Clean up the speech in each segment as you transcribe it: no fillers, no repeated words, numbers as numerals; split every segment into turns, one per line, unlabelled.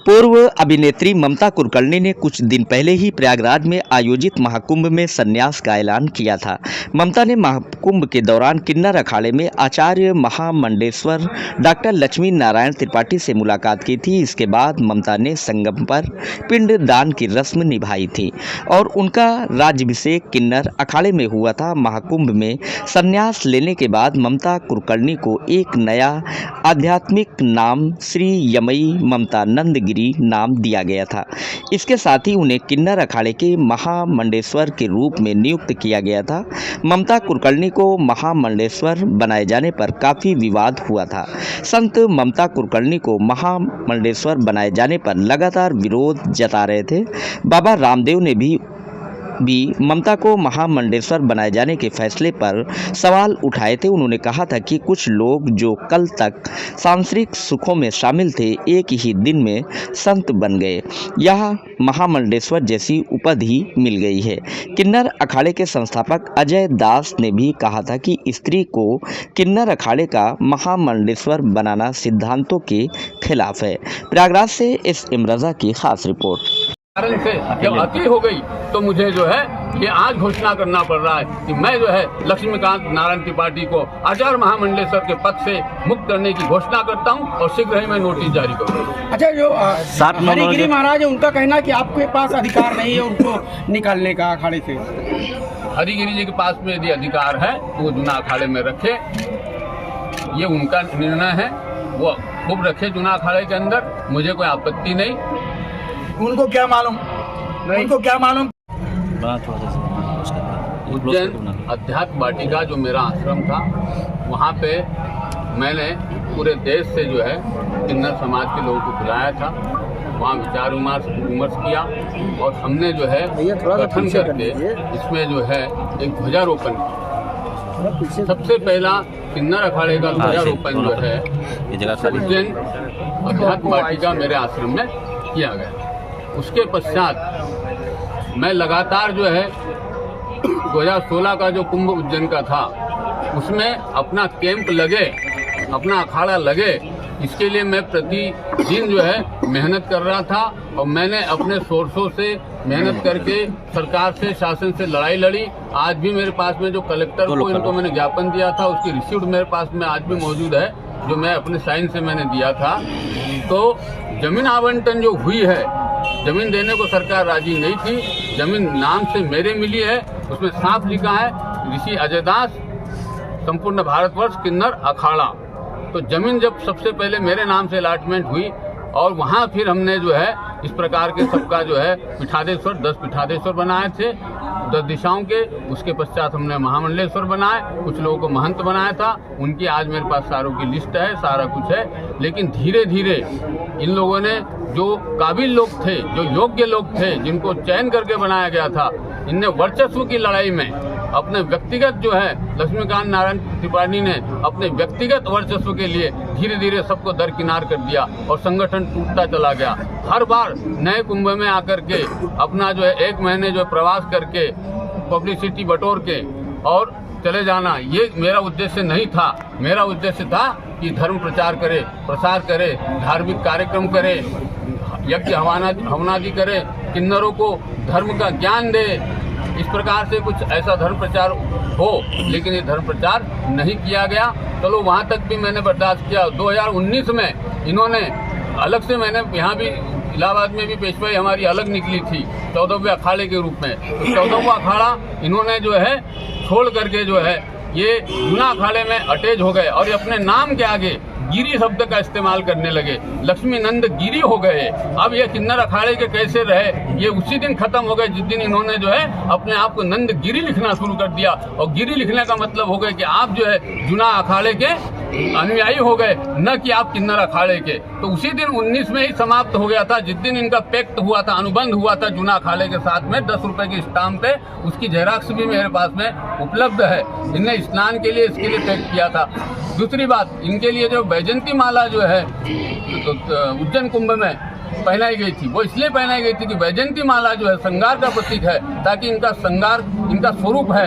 पूर्व अभिनेत्री ममता कुलकर्णी ने कुछ दिन पहले ही प्रयागराज में आयोजित महाकुंभ में संन्यास का ऐलान किया था। ममता ने महाकुंभ के दौरान किन्नर अखाड़े में आचार्य महामंडलेश्वर डॉक्टर लक्ष्मी नारायण त्रिपाठी से मुलाकात की थी। इसके बाद ममता ने संगम पर पिंड दान की रस्म निभाई थी और उनका राज्याभिषेक किन्नर अखाड़े में हुआ था। महाकुंभ में संन्यास लेने के बाद ममता कुलकर्णी को एक नया आध्यात्मिक नाम श्री यमई ममता नंदगिरी नाम दिया गया था। इसके साथ ही उन्हें किन्नर अखाड़े के महामंडलेश्वर के रूप में नियुक्त किया गया था। ममता कुलकर्णी को महामंडलेश्वर बनाए जाने पर काफी विवाद हुआ था। संत ममता कुलकर्णी को महामंडलेश्वर बनाए जाने पर लगातार विरोध जता रहे थे। बाबा रामदेव ने भी ममता को महामंडलेश्वर बनाए जाने के फैसले पर सवाल उठाए थे। उन्होंने कहा था कि कुछ लोग जो कल तक सांसारिक सुखों में शामिल थे, एक ही दिन में संत बन गए। यह महामंडलेश्वर जैसी उपाधि मिल गई है। किन्नर अखाड़े के संस्थापक अजय दास ने भी कहा था कि स्त्री को किन्नर अखाड़े का महामंडलेश्वर बनाना सिद्धांतों के खिलाफ है। प्रयागराज से एस.एम. रजा की खास रिपोर्ट।
कारण से जब अति हो गई तो मुझे जो है ये आज घोषणा करना पड़ रहा है कि मैं जो है लक्ष्मीकांत नारायण त्रिपाठी को आचार्य महामंडलेश्वर के पद से मुक्त करने की घोषणा करता हूं और शीघ्र ही मैं नोटिस जारी करूंगा।
अच्छा, जो हरिगिरी महाराज है उनका कहना है कि आपके पास अधिकार नहीं है उनको निकालने का अखाड़े से।
हरिगिरी जी के पास में यदि अधिकार है तो वो जुना अखाड़े में रखे, ये उनका निर्णय है, वो खूब रखे जुना अखाड़े के अंदर, मुझे कोई आपत्ति नहीं।
उनको क्या मालूम, उनको क्या मालूम।
उज्जैन अध्यात्म वाटिका जो मेरा आश्रम था, वहाँ पे मैंने पूरे देश से जो है किन्नर समाज के लोगों को बुलाया था। वहाँ विचार विमर्श किया और हमने जो है गठन करके इसमें जो है एक ध्वजारोपण किया। सबसे पहला किन्नर अखाड़े का ध्वजारोपण जो है उज्जैन अध्यात्म वाटिका मेरे आश्रम में किया गया। उसके पश्चात मैं लगातार जो है 2016 का जो कुंभ उज्जैन का था उसमें अपना कैंप लगे, अपना अखाड़ा लगे, इसके लिए मैं प्रतिदिन जो है मेहनत कर रहा था और मैंने अपने सोर्सों से मेहनत करके सरकार से, शासन से लड़ाई लड़ी। आज भी मेरे पास में जो कलेक्टर को इनको मैंने ज्ञापन दिया था उसकी रिसीप्ट मेरे पास में आज भी मौजूद है, जो मैं अपने साइन से मैंने दिया था। तो जमीन आवंटन जो हुई है, जमीन देने को सरकार राजी नहीं थी, जमीन नाम से मेरे मिली है, उसमें साफ लिखा है ऋषि अजय दास संपूर्ण भारतवर्ष किन्नर अखाड़ा। तो जमीन जब सबसे पहले मेरे नाम से अलॉटमेंट हुई और वहाँ फिर हमने जो है इस प्रकार के सबका जो है पीठाधीश्वर 10 पीठाधीश्वर बनाए थे 10 दिशाओं के। उसके पश्चात हमने महामंडलेश्वर बनाए, कुछ लोगों को महंत बनाया था, उनकी आज मेरे पास सारों की लिस्ट है, सारा कुछ है। लेकिन धीरे धीरे इन लोगों ने, जो काबिल लोग थे, जो योग्य लोग थे, जिनको चयन करके बनाया गया था, इनने वर्चस्व की लड़ाई में अपने व्यक्तिगत जो है लक्ष्मीकांत नारायण त्रिपाठी ने अपने व्यक्तिगत वर्चस्व के लिए धीरे धीरे सबको दरकिनार कर दिया और संगठन टूटता चला गया। हर बार नए कुंभ में आकर के अपना जो है 1 महीने जो प्रवास करके पब्लिसिटी बटोर के और चले जाना, ये मेरा उद्देश्य नहीं था। मेरा उद्देश्य था कि धर्म प्रचार करे, प्रसार करे, धार्मिक कार्यक्रम करे, यज्ञ हवनादि करे, किन्नरों को धर्म का ज्ञान दे, इस प्रकार से कुछ ऐसा धर्म प्रचार हो। लेकिन ये धर्म प्रचार नहीं किया गया। चलो वहाँ तक भी मैंने बर्दाश्त किया। 2019 में इन्होंने अलग से, मैंने यहाँ भी इलाहाबाद में भी पेशवाई हमारी अलग निकली थी 14वें अखाड़े के रूप में। तो 14वां अखाड़ा इन्होंने जो है छोड़ करके जो है ये जुना अखाड़े में अटैच हो गए और ये अपने नाम के आगे गिरी शब्द का इस्तेमाल करने लगे, लक्ष्मी नंद गिरी हो गए। अब ये किन्नर अखाड़े के कैसे रहे, ये उसी दिन खत्म हो गए जिस दिन इन्होंने जो है अपने आप को नंद गिरी लिखना शुरू कर दिया। और गिरी लिखने का मतलब हो गया कि आप जो है जुना अखाड़े के अनुयायी हो गए, न कि आप किन्नर अखाड़े के। तो उसी दिन 19 में ही समाप्त हो गया था, जिस दिन इनका पैक्ट हुआ था, अनुबंध हुआ था जुना अखाड़े के साथ में 10 रुपए की स्टाम्प पे, उसकी जेराक्स भी मेरे पास में उपलब्ध है। इनने स्नान के लिए इसके लिए पैक्ट किया था। दूसरी बात, इनके लिए जो वैजयंती माला जो है उज्जैन कुंभ में पहनाई गई थी, वो इसलिए पहनाई गई थी कि वैजयंती माला जो है श्रृंगार का प्रतीक है, ताकि इनका श्रृंगार, इनका स्वरूप है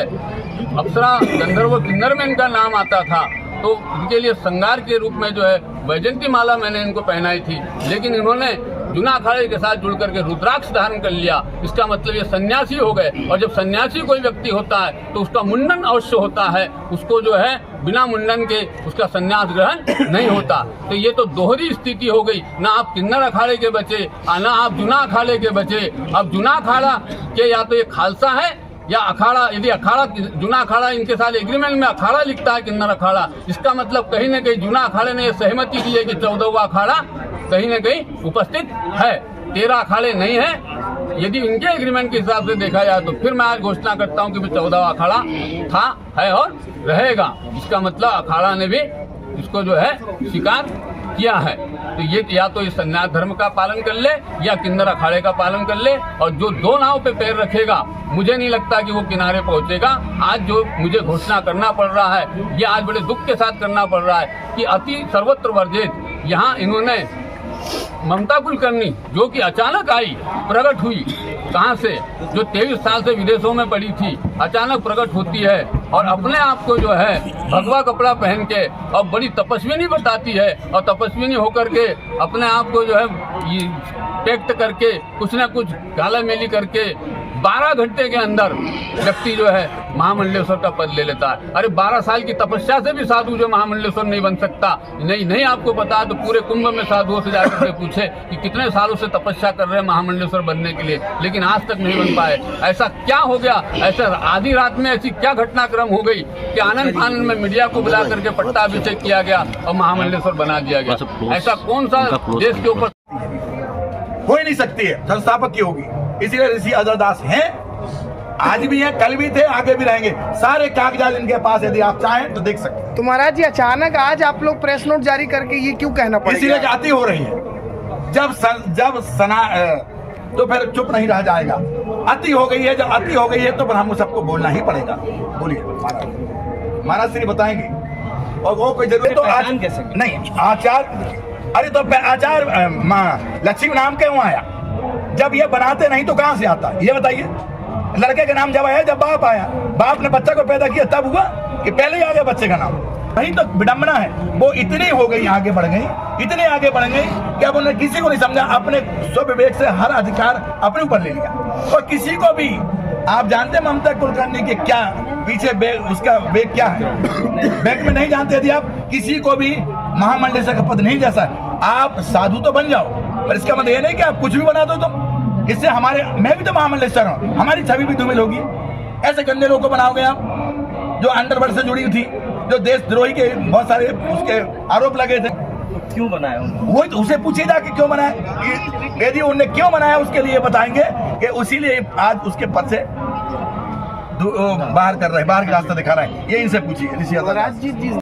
अप्सरा गंधर्व किन्नर में इनका नाम आता था। तो तो इनके लिए श्रृंगार के रूप में जो है वैजयंती माला मैंने इनको पहनाई थी, लेकिन इन्होंने जुना अखाड़े के साथ जुड़ करके रुद्राक्ष धारण कर लिया। इसका मतलब ये सन्यासी हो गए। और जब सन्यासी कोई व्यक्ति होता है तो उसका मुंडन अवश्य होता है, उसको जो है बिना मुंडन के उसका सन्यास ग्रहण नहीं होता। तो ये तो दोहरी स्थिति हो गई, ना आप किन्नर अखाड़े के बचे ना आप जुना अखाड़े के बचे। अब जुना अखाड़ा के या तो ये खालसा है या अखाड़ा, यदि अखाड़ा जुना अखाड़ा इनके साथ एग्रीमेंट में अखाड़ा लिखता है किन्नर अखाड़ा, इसका मतलब कहीं न कहीं जुना अखाड़े ने यह सहमति दी है कि 14वां अखाड़ा कहीं न कहीं उपस्थित है, 13 अखाड़े नहीं है। यदि इनके एग्रीमेंट के हिसाब से देखा जाए तो फिर मैं आज घोषणा करता हूं कि 14वां अखाड़ा था, है और रहेगा। इसका मतलब अखाड़ा ने भी इसको जो है स्वीकार किया है। तो ये या तो इस सन्यास धर्म का पालन कर ले या किन्नर अखाड़े का पालन कर ले, और जो दो नाव पे पैर रखेगा मुझे नहीं लगता कि वो किनारे पहुंचेगा। आज जो मुझे घोषणा करना पड़ रहा है, ये आज बड़े दुख के साथ करना पड़ रहा है कि अति सर्वत्र वर्जित यहाँ इन्होंने ममता कुलकर्णी जो कि अचानक आई, प्रकट हुई, कहां से, जो 23 साल से विदेशों में पड़ी थी, अचानक प्रकट होती है और अपने आप को जो है भगवा कपड़ा पहन के और बड़ी तपस्विनी बताती है, और तपस्विनी होकर के अपने आप को जो है व्यक्त करके कुछ न कुछ गाला मेली करके 12 घंटे के अंदर व्यक्ति जो है महामंडलेश्वर का पद ले लेता है। अरे 12 साल की तपस्या से भी साधु जो महामंडलेश्वर नहीं बन सकता। नहीं आपको पता तो पूरे कुंभ में साधुओं से जाकर के पूछे कि कितने सालों से तपस्या कर रहे हैं महामंडलेश्वर बनने के लिए, लेकिन आज तक नहीं बन पाए। ऐसा क्या हो गया? ऐसा आधी रात में ऐसी क्या घटनाक्रम हो गई कि आनंद फानंद में मीडिया को बुला करके पट्टाभिषेक किया गया और महामंडलेश्वर बना दिया गया? ऐसा कौन सा देश के ऊपर
हो ही नहीं सकती है, संस्थापक की होगी। इसीलिए ऋषि अजरदास हैं, आज भी हैं, कल भी थे, आगे भी रहेंगे। सारे कागजात इनके पास, यदि आप चाहें तो देख सकते हैं।
तो महाराज जी अचानक आज आप लोग प्रेस नोट जारी करके ये क्यों कहना पड़ेगा?
इसीलिए अति हो रही है। जब सना तो फिर चुप नहीं रह जाएगा। अति हो गई है, जब अति हो गई है तो फिर हमको सबको बोलना ही पड़ेगा। बोलिए महाराज श्री बताएंगे। और वो कोई जरूरत तो आज नहीं आचार, अरे तो आचार लक्ष्मी नाम क्यों आया? जब ये बनाते नहीं तो कहां से आता? ये बताइए। लड़के का नाम जब आया जब बाप आया, बाप ने बच्चा को पैदा किया तब हुआ कि पहले ही आ गया बच्चे का नाम? वही तो विडंबना है। वो इतनी हो गई, आगे बढ़ गई, इतने आगे बढ़ गई कि अब उन्होंने किसी को नहीं समझा, अपने स्वविवेक से हर अधिकार अपने ऊपर ले लिया। और किसी को भी आप जानते ममता कुलकर्णी के क्या पीछे उसका वेग क्या है? वेग में नहीं जानते। यदि आप किसी को भी महामंडलेश्वर का पद नहीं जैसा है, आप साधु तो बन जाओ, पर इसका मतलब ये नहीं कि आप कुछ भी बना दो। तुम इससे हमारे, मैं भी तो महामंडलेश्वर हूँ, हमारी छवि भी धूमिल होगी। ऐसे गंदे लोगों को बनाओगे आप, जो अंडरवर्ल्ड से जुड़ी थी, जो देशद्रोही के बहुत सारे उसके आरोप लगे थे।
क्यों बनाया?
वही तो उसे पूछिएगा कि क्यों बनाया। यदि उन्होंने क्यों बनाया उसके लिए बताएंगे कि उसीलिए आज उसके पद से बाहर कर रहे हैं, बाहर का रास्ता दिखा रहे हैं। ये इनसे पूछिए।